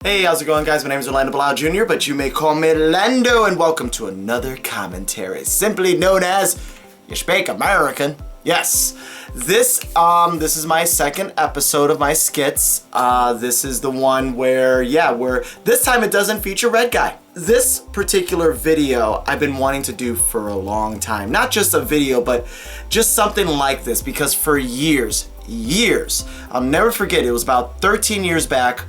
Hey, how's it going, guys? My name is Orlando Blau Jr., but you may call me Lando, and welcome to another commentary, simply known as You Speak American. Yes, this is my second episode of my skits. This is the one where this time it doesn't feature Red Guy. This particular video I've been wanting to do for a long time. Not just a video, but just something like this, because for years, I'll never forget, it was about 13 years back,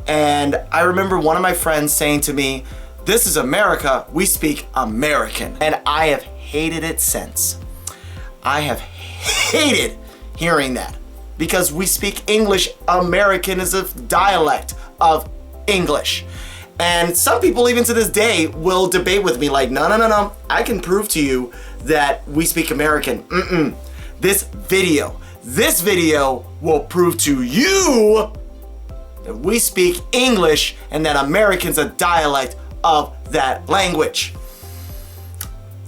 and I remember one of my friends saying to me, "This is America, we speak American." And I have hated it since. I have hated hearing that, because we speak English. American is a dialect of English. And some people even to this day will debate with me like, no, I can prove to you that we speak American. This video will prove to you that we speak English and that American's a dialect of that language.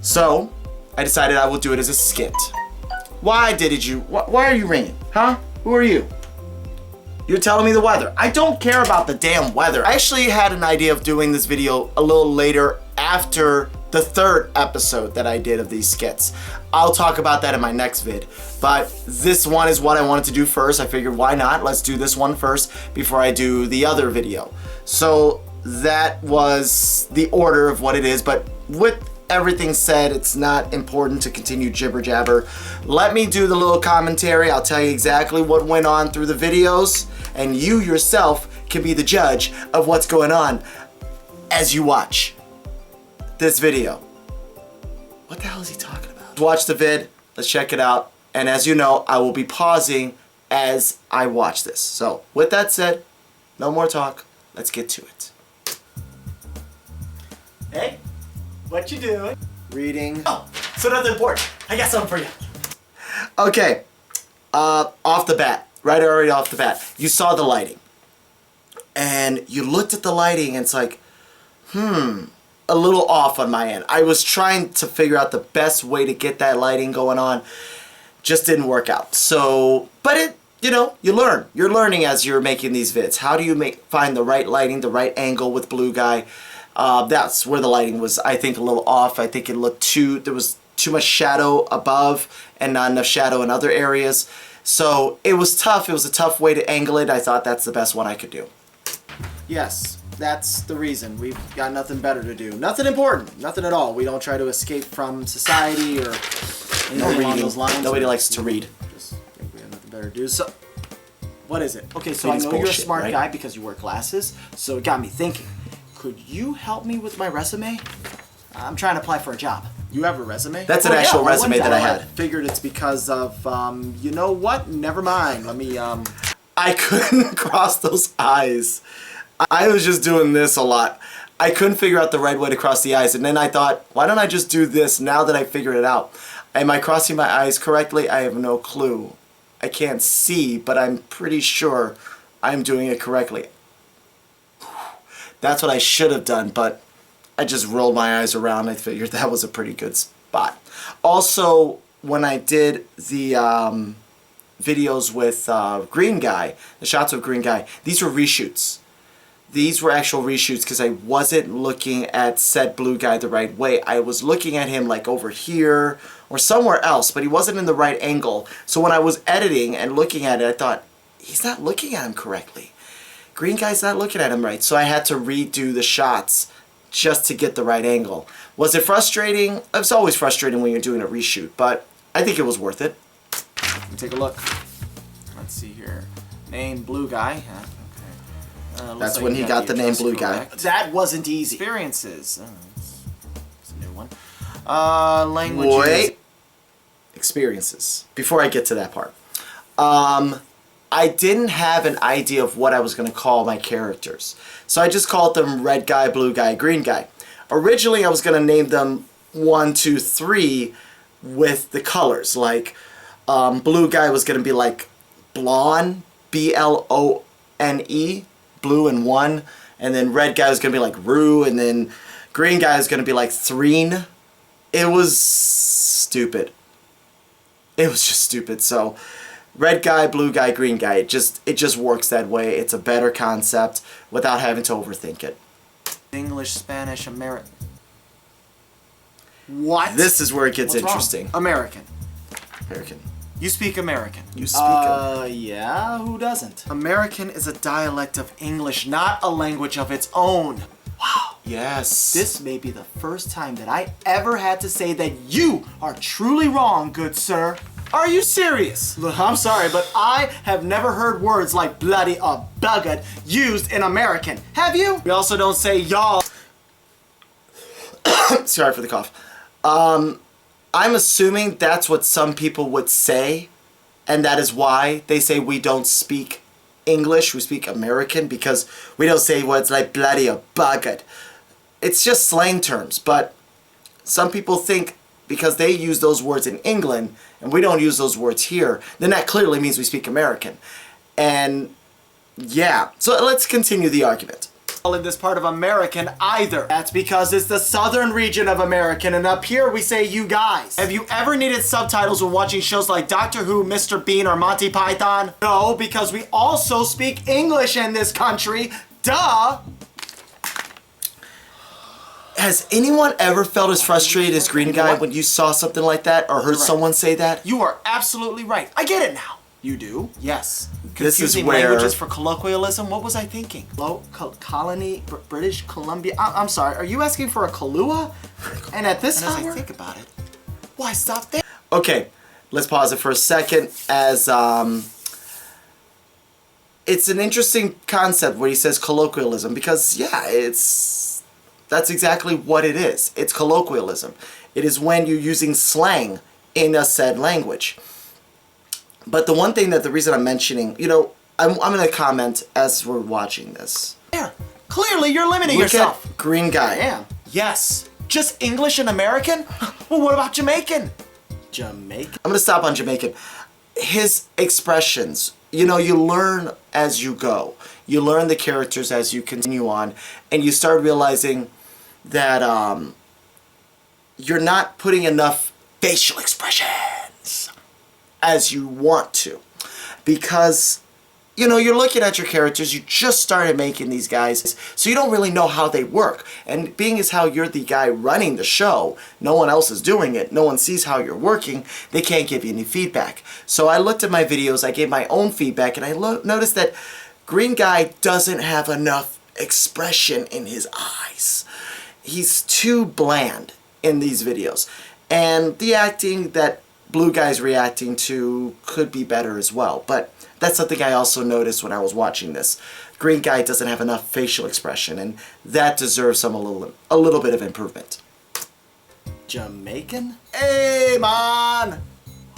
So I decided I will do it as a skit. Why are you ringing? Huh? Who are you? You're telling me the weather. I don't care about the damn weather. I actually had an idea of doing this video a little later after the third episode that I did of these skits. I'll talk about that in my next vid. But this one is what I wanted to do first. I figured, why not? Let's do this one first before I do the other video. So that was the order of what it is. But with everything said, it's not important to continue jibber jabber. Let me do the little commentary. I'll tell you exactly what went on through the videos, and you yourself can be the judge of what's going on as you watch this video. What the hell is he talking about? Watch the vid, let's check it out, and as you know, I will be pausing as I watch this. So with that said, no more talk, let's get to it. Hey, what you doing? Reading. Oh, so nothing important. I got something for you. Okay, off the bat, already off the bat, you saw the lighting. And you looked at the lighting and it's like, a little off on my end. I was trying to figure out the best way to get that lighting going on. Just didn't work out. So, but you learn. You're learning as you're making these vids. How do you find the right lighting, the right angle with Blue Guy? That's where the lighting was, I think, a little off. I think it looked there was too much shadow above and not enough shadow in other areas. So it was tough. It was a tough way to angle it. I thought that's the best one I could do. Yes, that's the reason. We've got nothing better to do. Nothing important. Nothing at all. We don't try to escape from society or anything along those lines. Nobody likes to read. Just think we have nothing better to do. So, what is it? Okay, so I know you're a smart guy because you wear glasses. So it got me thinking. Could you help me with my resume? I'm trying to apply for a job. You have a resume? That's an actual resume that I had. I figured it's because of, you know what? Never mind. Let me, I couldn't cross those eyes. I was just doing this a lot. I couldn't figure out the right way to cross the eyes. And then I thought, why don't I just do this now that I figured it out? Am I crossing my eyes correctly? I have no clue. I can't see, but I'm pretty sure I'm doing it correctly. That's what I should have done, but I just rolled my eyes around. I figured that was a pretty good spot. Also, when I did the videos with Green Guy, the shots of Green Guy, these were reshoots. These were actual reshoots because I wasn't looking at said Blue Guy the right way. I was looking at him like over here or somewhere else, but he wasn't in the right angle. So when I was editing and looking at it, I thought, he's not looking at him correctly. Green Guy's not looking at him right, so I had to redo the shots just to get the right angle. Was it frustrating? It's always frustrating when you're doing a reshoot, but I think it was worth it. Let me take a look. Let's see here. Name Blue Guy. Okay. That's when he got the name Blue Guy. That wasn't easy. Experiences. It's a new one. Languages. Wait. Experiences. Before I get to that part. I didn't have an idea of what I was going to call my characters. So I just called them Red Guy, Blue Guy, Green Guy. Originally I was going to name them 1, 2, 3 with the colors. Like Blue Guy was going to be like Blonde, B-L-O-N-E, blue and 1. And then Red Guy was going to be like Rue. And then Green Guy was going to be like Threen. It was stupid. It was just stupid. So red guy, blue guy, green guy. It just works that way. It's a better concept without having to overthink it. English, Spanish, American. What? This is where it gets What's interesting. wrong? American. American. You speak American. You speak Yeah, who doesn't? American is a dialect of English, not a language of its own. Wow. Yes. This may be the first time that I ever had to say that you are truly wrong, good sir. Are you serious? Look, I'm sorry, but I have never heard words like bloody or buggered used in American. Have you? We also don't say y'all. Sorry for the cough. I'm assuming that's what some people would say, and that is why they say we don't speak English, we speak American, because we don't say words like bloody or buggered. It's just slang terms, but some people think because they use those words in England and we don't use those words here, then that clearly means we speak American. And yeah, so let's continue the argument. In this part of American either. That's because it's the southern region of American, and up here we say you guys. Have you ever needed subtitles when watching shows like Doctor Who, Mr. Bean, or Monty Python? No, because we also speak English in this country. Duh! Has anyone ever felt as frustrated as Green Guy when you saw something like that or heard someone say that? You are absolutely right. I get it now. You do? Yes. This is Confusing where... languages for colloquialism? What was I thinking? Colony, British Columbia? I'm sorry, are you asking for a Kahlua? And at this time, as I think about it... Why stop there? Okay, let's pause it for a second as, it's an interesting concept where he says colloquialism because, yeah, that's exactly what it is. It's colloquialism. It is when you're using slang in a said language. But the one thing that the reason I'm mentioning, you know, I'm going to comment as we're watching this. There. Clearly, you're limiting Look yourself. at Green Guy. I am. Yes. Just English and American? Well, what about Jamaican? Jamaican? I'm going to stop on Jamaican. His expressions, you know, you learn as you go. You learn the characters as you continue on. And you start realizing that you're not putting enough facial expressions as you want to, because you know you're looking at your characters, you just started making these guys, so you don't really know how they work, and being as how you're the guy running the show, no one else is doing it, no one sees how you're working, they can't give you any feedback. So I looked at my videos, I gave my own feedback, and I noticed that Green Guy doesn't have enough expression in his eyes. He's too bland in these videos, and the acting that Blue Guy's reacting to could be better as well, but that's something I also noticed when I was watching this. Green Guy doesn't have enough facial expression, and that deserves a little bit of improvement. Jamaican? Hey, man!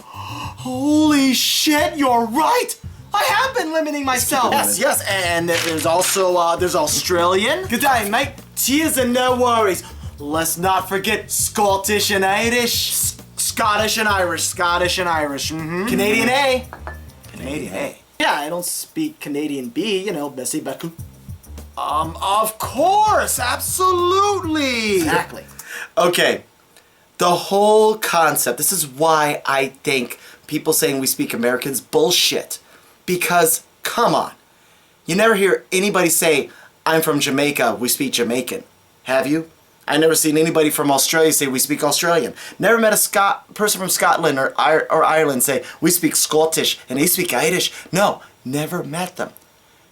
Holy shit, you're right! I have been limiting myself. Yes, and there's also there's Australian. Good day, mate. Cheers and no worries. Let's not forget Scottish and Irish. Scottish and Irish. Mm-hmm. Canadian A. Canadian A. Yeah, I don't speak Canadian B, you know, Bessie Beku. Of course, absolutely. Exactly. Okay, the whole concept, this is why I think people saying we speak American's bullshit. Because, come on, you never hear anybody say, I'm from Jamaica, we speak Jamaican. Have you? I've never seen anybody from Australia say we speak Australian. Never met a person from Scotland or Ireland say we speak Scottish and they speak Irish. No, never met them.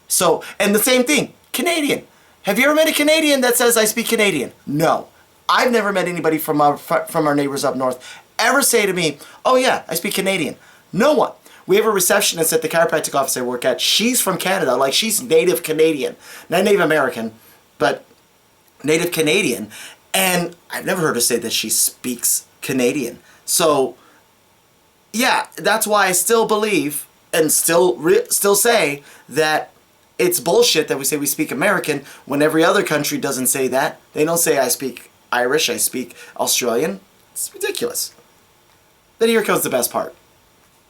So, and the same thing, Canadian. Have you ever met a Canadian that says I speak Canadian? No. I've never met anybody from our neighbors up north ever say to me, oh yeah, I speak Canadian. No one. We have a receptionist at the chiropractic office I work at. She's from Canada, like she's native Canadian. Not Native American, but native Canadian, and I've never heard her say that she speaks Canadian. So, yeah, that's why I still believe and still say that it's bullshit that we say we speak American when every other country doesn't say that. They don't say I speak Irish, I speak Australian. It's ridiculous. Then here comes the best part.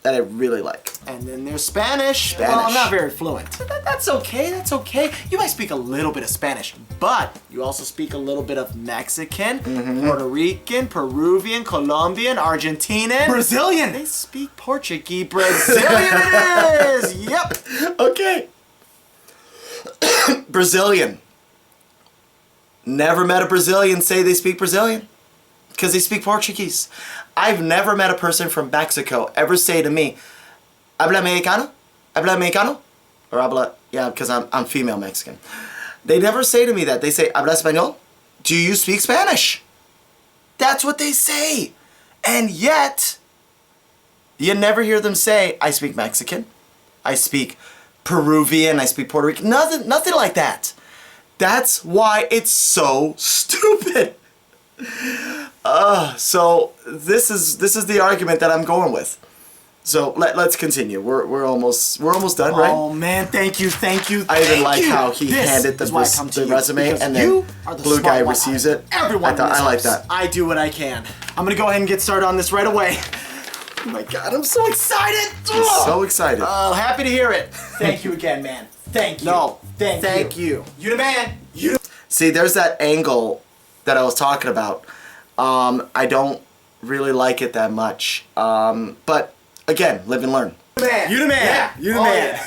that I really like. And then there's Spanish. Spanish. Well, I'm not very fluent. That's okay, that's okay. You might speak a little bit of Spanish, but you also speak a little bit of Mexican, Puerto Rican, Peruvian, Colombian, Argentinian, Brazilian. They speak Portuguese. Brazilian it is! Yep. Okay. Brazilian. Never met a Brazilian say they speak Brazilian because they speak Portuguese. I've never met a person from Mexico ever say to me, "Habla mexicano? Habla mexicano?" Or habla, yeah, because I'm female Mexican. They never say to me that. They say, "Habla español?" Do you speak Spanish? That's what they say. And yet, you never hear them say, "I speak Mexican. I speak Peruvian. I speak Puerto Rican." Nothing like that. That's why it's so stupid. So this is the argument that I'm going with. So let's continue. We're almost done, right? Oh man, thank you. I even like how he handed the resume and then blue guy receives it. Everyone I like that. I do what I can. I'm gonna go ahead and get started on this right away. Oh my god, I'm so excited! So excited. Happy to hear it. Thank you again, man. Thank you. No, thank you. You the man. You. See, there's that angle that I was talking about. I don't really like it that much. But again, live and learn. You the man. Yeah. You the man.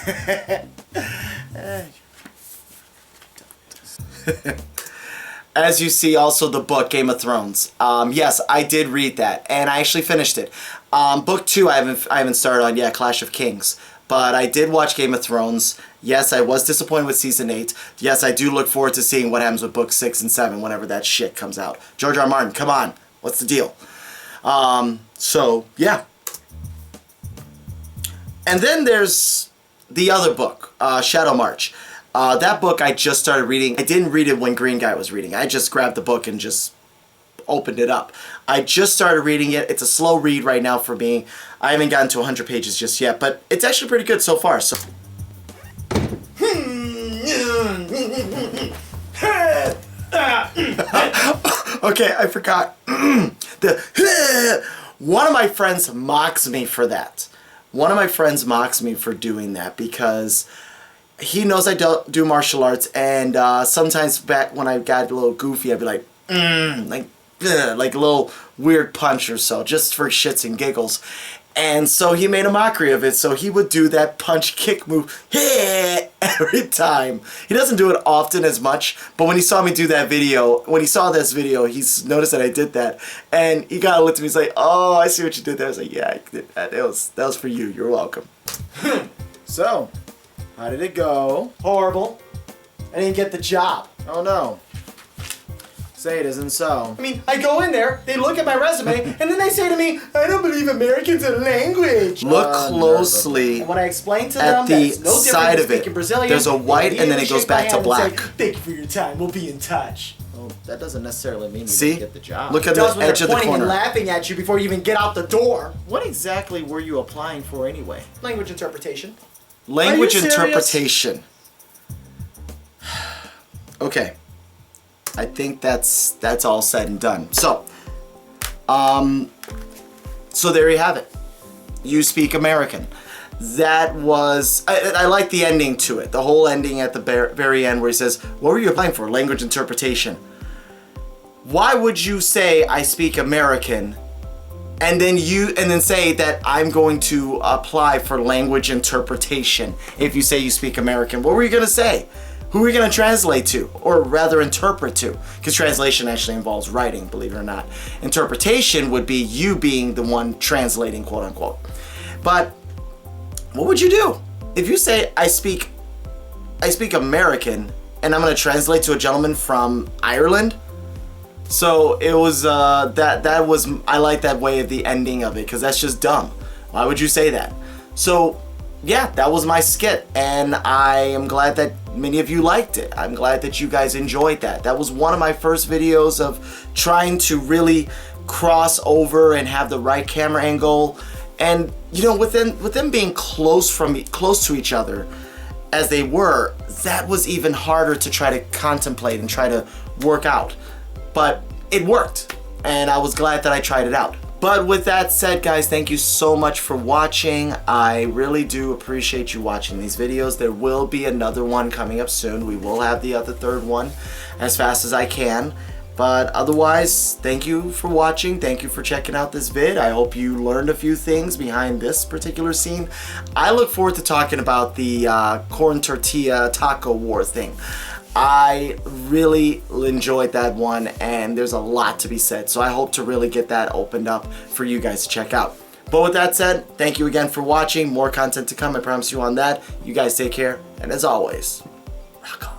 As you see, also the book Game of Thrones. Yes, I did read that, and I actually finished it. Book 2, I haven't started on yet, Clash of Kings. But I did watch Game of Thrones. Yes, I was disappointed with season 8. Yes, I do look forward to seeing what happens with book 6 and 7 whenever that shit comes out. George R. R. Martin, come on. What's the deal? So, yeah. And then there's the other book, Shadow March. That book I just started reading. I didn't read it when Green Guy was reading. I just grabbed the book and just opened it up. I just started reading it. It's a slow read right now for me. I haven't gotten to 100 pages just yet, but it's actually pretty good so far. So. Okay, I forgot. One of my friends mocks me for that. One of my friends mocks me for doing that because he knows I don't do martial arts, and sometimes back when I got a little goofy, I'd be like, like a little weird punch or so, just for shits and giggles. And so he made a mockery of it, so he would do that punch kick move every time. He doesn't do it often as much, but when he saw me do that video, when he saw this video, he's noticed that I did that, and he kind of looked at me, he's like, "Oh, I see what you did there." I was like, "Yeah, I did that. That was for you. You're welcome." So, how did it go? Horrible. I didn't get the job. Oh no. Say it isn't so. I mean, I go in there, they look at my resume, and then they say to me, "I don't believe Americans are language." Look closely and when I explain to at them the that no side of it. Brazilian, There's a white and then it goes back to black. Say, "Thank you for your time. We'll be in touch." Well, that doesn't necessarily mean you See? didn't get the job. Look at It does the when edge they're of the pointing and corner. laughing at you before you even get out the door. What exactly were you applying for anyway? Language interpretation. Language Are you serious? interpretation. Okay. I think that's all said and done. So, so there you have it. You speak American. That was, I like the ending to it. The whole ending at the very end where he says, "What were you applying for?" Language interpretation. Why would you say I speak American and then say that I'm going to apply for language interpretation if you say you speak American? What were you going to say? Who are you going to translate to? Or rather interpret to? Because translation actually involves writing, believe it or not. Interpretation would be you being the one translating, quote unquote. But what would you do? If you say, I speak American, and I'm going to translate to a gentleman from Ireland? So it was, that was, I like that way of the ending of it, because that's just dumb. Why would you say that? So, yeah, that was my skit, and I am glad that many of you liked it. I'm glad that you guys enjoyed that. That was one of my first videos of trying to really cross over and have the right camera angle. And, you know, with them being close to each other, as they were, that was even harder to try to contemplate and try to work out. But it worked, and I was glad that I tried it out. But with that said, guys, thank you so much for watching. I really do appreciate you watching these videos. There will be another one coming up soon. We will have the other third one as fast as I can. But otherwise, thank you for watching. Thank you for checking out this vid. I hope you learned a few things behind this particular scene. I look forward to talking about the corn tortilla taco war thing. I really enjoyed that one, and there's a lot to be said. So I hope to really get that opened up for you guys to check out. But with that said, thank you again for watching. More content to come, I promise you on that. You guys take care, and as always, rock on.